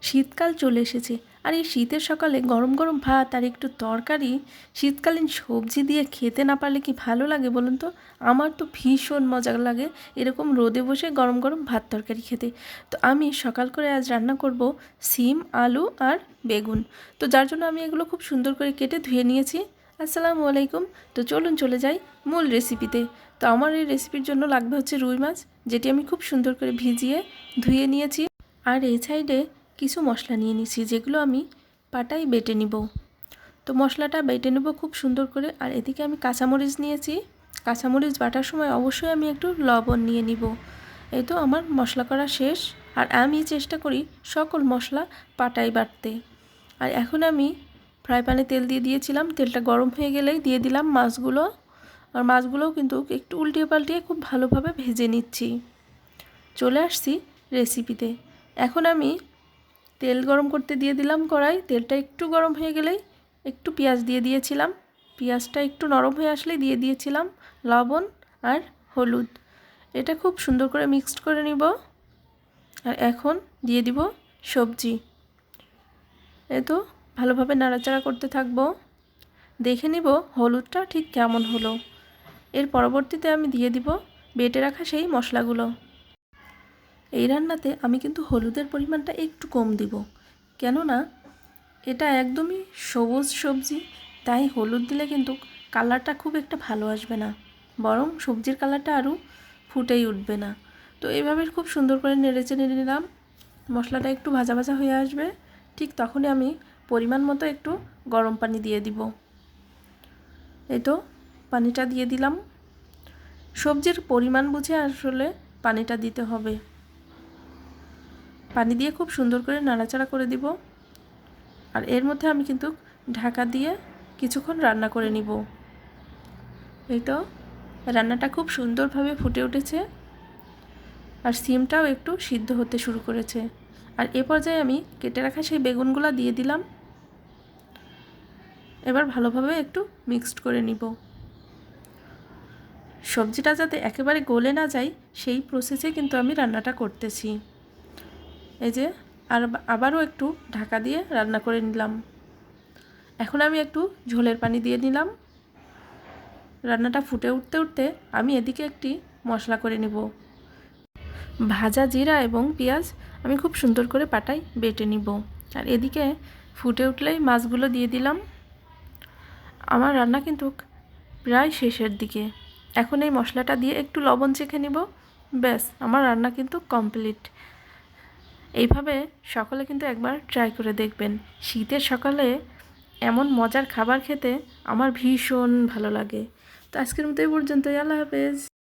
শীতকাল চলে এসেছে, আর এই শীতের সকালে গরম গরম ভাত আর একটু তরকারি, শীতকালীন সবজি দিয়ে খেতে না পারলে কি ভালো লাগে বলুন তো? আমার তো ভীষণ মজা লাগে এরকম রোদে বসে গরম গরম ভাত তরকারি খেতে। তো আমি সকাল করে আজ রান্না করব সিম, আলু আর বেগুন। তো যার জন্য আমি এগুলো খুব সুন্দর করে কেটে ধুয়ে নিয়েছি। আসসালামু আলাইকুম। তো চলুন চলে যাই মূল রেসিপিতে। তো আমার এই রেসিপির জন্য লাগবে হচ্ছে রুই মাছ, যেটি আমি খুব সুন্দর করে ভিজিয়ে ধুয়ে নিয়েছি। আর এই সাইডে কিছু মশলা নিয়ে নিয়েছি, যেগুলো আমি পাটায় বেটে নিব। তো মশলাটা বেটে নেব খুব সুন্দর করে। আর এদিকে আমি কাঁচামরিচ নিয়েছি। কাঁচামরিচ বাটার সময় অবশ্যই আমি একটু লবণ নিয়ে নিব। এই তো আমার মশলা করা শেষ। আর আমি চেষ্টা করি সকল মশলা পাটায় বাটতে। আর এখন আমি ফ্রাই প্যানে তেল দিয়ে দিয়েছিলাম। তেলটা গরম হয়ে গেলেই দিয়ে দিলাম মাছগুলো। আর মাছগুলোও কিন্তু একটু উল্টিয়ে পাল্টিয়ে খুব ভালোভাবে ভেজে নিচ্ছি। চলে আসছি রেসিপিতে। এখন আমি তেল গরম করতে দিয়ে দিলাম কড়াই। তেলটা একটু গরম হয়ে গেলেই একটু পেঁয়াজ দিয়ে দিয়েছিলাম। পেঁয়াজটা একটু নরম হয়ে আসলে দিয়ে দিয়েছিলাম লবণ আর হলুদ। এটা খুব সুন্দর করে মিক্সড করে নিব। আর এখন দিয়ে দিব সবজি। এ তো ভালোভাবে নাড়াচাড়া করতে থাকবো। দেখে নিব হলুদটা ঠিক কেমন হলো। এর পরবর্তীতে আমি দিয়ে দিব বেটে রাখা সেই মশলাগুলো। এই রান্নাতে আমি কিন্তু হলুদের পরিমাণটা একটু কম দিব, কেননা এটা একদমই সবুজ সবজি। তাই হলুদ দিলে কিন্তু কালারটা খুব একটা ভালো আসবে না, বরং সবজির কালারটা আরও ফুটেই উঠবে না। তো এইভাবে খুব সুন্দর করে নেড়ে নিলাম। মশলাটা একটু ভাজা ভাজা হয়ে আসবে, ঠিক তখনই আমি পরিমাণ মতো একটু গরম পানি দিয়ে দিব। এই তো পানিটা দিয়ে দিলাম। সবজির পরিমাণ বুঝে আসলে পানিটা দিতে হবে। পানি দিয়ে খুব সুন্দর করে নাড়াচাড়া করে দিব। আর এর মধ্যে আমি কিন্তু ঢাকা দিয়ে কিছুক্ষণ রান্না করে নিব। এই তো রান্নাটা খুব সুন্দরভাবে ফুটে উঠেছে। আর সিমটাও একটু সিদ্ধ হতে শুরু করেছে। আর এ পর্যায়ে আমি কেটে রাখা সেই বেগুনগুলো দিয়ে দিলাম। এবার ভালোভাবে একটু মিক্সড করে নিব। সবজিটা যাতে একেবারে গলে না যায় সেই প্রসেসে কিন্তু আমি রান্নাটা করতেছি। এই যে আবারও একটু ঢাকা দিয়ে রান্না করে নিলাম। এখন আমি একটু ঝোলের পানি দিয়ে নিলাম। রান্নাটা ফুটে উঠতে উঠতে আমি এদিকে একটি মশলা করে নেব। ভাজা জিরা এবং পেঁয়াজ আমি খুব সুন্দর করে পাটায় বেটে নিব। আর এদিকে ফুটে উঠলেই মাছগুলো দিয়ে দিলাম। আমার রান্না কিন্তু প্রায় শেষের দিকে। এখন এই মশলাটা দিয়ে একটু লবণ চেখে নিব। ব্যাস, আমার রান্না কিন্তু কমপ্লিট। এইভাবে সকালে কিন্তু একবার ট্রাই করে দেখবেন। শীতের সকালে এমন মজার খাবার খেতে আমার ভীষণ ভালো লাগে। তো আজকের মতো এই পর্যন্তই। আল্লাহ হাফেজ।